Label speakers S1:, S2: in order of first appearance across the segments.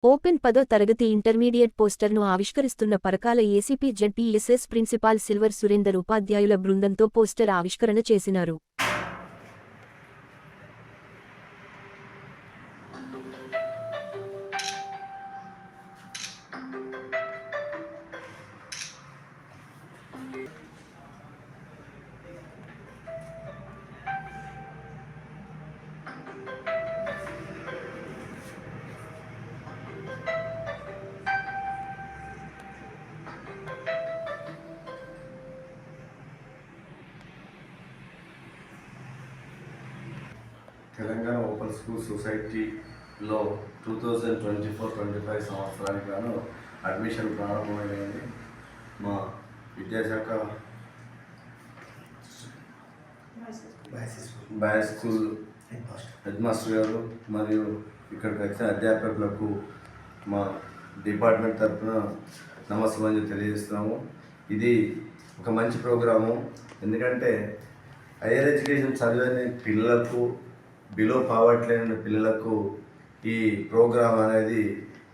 S1: Open 10వ తరగతి intermediate పోస్టర్ను ఆవిష్కరిస్తున్న పరకాల ఏసీపీ జడ్పీఎస్ఎస్ ప్రిన్సిపాల్ సిల్వర్ సురేందర్ ఉపాధ్యాయుల బృందంతో పోస్టర్ ఆవిష్కరణ చేసినారు.
S2: తెలంగాణ ఓపెన్ స్కూల్ సొసైటీలో 2024-25 సంవత్సరానికి గాను అడ్మిషన్ ప్రారంభమైంది. మా విద్యాశాఖ బాయ్స్ స్కూల్ హెడ్ మాస్టర్ గారు మరియు ఇక్కడికి వచ్చిన అధ్యాపకులకు మా డిపార్ట్మెంట్ తరఫున నమస్కారం తెలియజేస్తున్నాము. ఇది ఒక మంచి ప్రోగ్రాము. ఎందుకంటే హైయర్ ఎడ్యుకేషన్ చదివే పిల్లలకు, బిలో పావర్టీ లైన్ పిల్లలకు ఈ ప్రోగ్రాం అనేది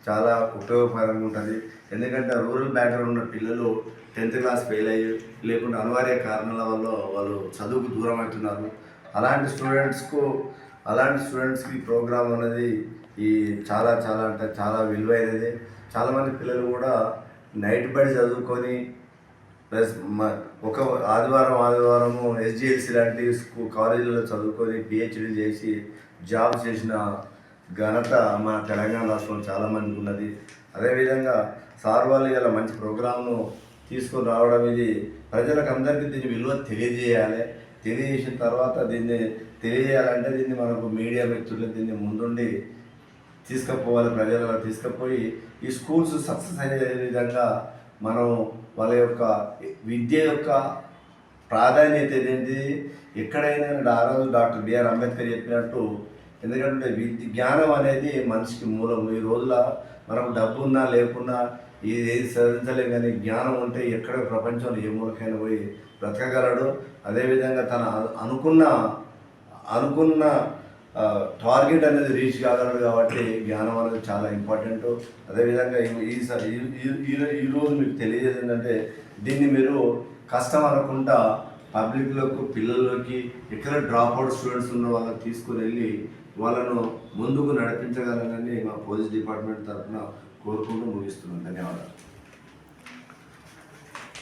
S2: చాలా ఉపయోగకరంగా ఉంటుంది. ఎందుకంటే రూరల్ బ్యాక్గ్రౌండ్ ఉన్న పిల్లలు 10th క్లాస్ ఫెయిల్ అయ్యి లేకుండా అనివార్య కారణాల వల్ల వాళ్ళు చదువుకు దూరం అవుతున్నారు. అలాంటి స్టూడెంట్స్కి ప్రోగ్రాం అనేది ఈ చాలా చాలా అంటే చాలా విలువైనది. చాలామంది పిల్లలు కూడా నైట్ బడి చదువుకొని ప్లస్ ఒక ఆదివారము ఎస్జిఎల్సి లాంటి కాలేజీలలో చదువుకొని పిహెచ్డీ చేసి జాబ్ చేసిన ఘనత మన తెలంగాణ రాష్ట్రంలో చాలామందికి ఉన్నది. అదేవిధంగా సార్ వాళ్ళు ఇలా మంచి ప్రోగ్రామ్ను తీసుకొని రావడం, ఇది ప్రజలకు అందరికీ దీని విలువ తెలియజేసిన తర్వాత దీన్ని తెలియజేయాలంటే దీన్ని మనకు మీడియా వ్యక్తులు దీన్ని ముందుండి తీసుకుపోవాలి. ప్రజలలో తీసుకుపోయి ఈ స్కూల్స్ సక్సెస్ అయ్యే విధంగా మనం వాళ్ళ యొక్క విద్య యొక్క ప్రాధాన్యత ఏంటి, ఎక్కడైనా ఆ రోజు డాక్టర్ బిఆర్ అంబేద్కర్ చెప్పినట్టు, ఎందుకంటే జ్ఞానం అనేది మనిషికి మూలం. ఈ రోజుల మనకు డబ్బు ఉన్నా లేకున్నా ఏది సాధించలేం, కానీ జ్ఞానం ఉంటే ఎక్కడ ప్రపంచంలో ఏ మూలకైనా పోయి బ్రతకగలడు. అదేవిధంగా తన అనుకున్న టార్గెట్ అనేది రీచ్ కాగలడు. కాబట్టి జ్ఞానం అనేది చాలా ఇంపార్టెంట్. అదేవిధంగా ఈరోజు మీకు తెలియజేది ఏంటంటే, దీన్ని మీరు కష్టం అనకుండా పబ్లిక్లోకి, పిల్లల్లోకి, ఎక్కడ డ్రాప్ అవుట్ స్టూడెంట్స్ ఉన్న వాళ్ళని తీసుకుని వెళ్ళి వాళ్ళను ముందుకు నడిపించగలనని మా పోలీస్ డిపార్ట్మెంట్ తరఫున కోరుకుంటూ ముగిస్తున్నాను. ధన్యవాదాలు.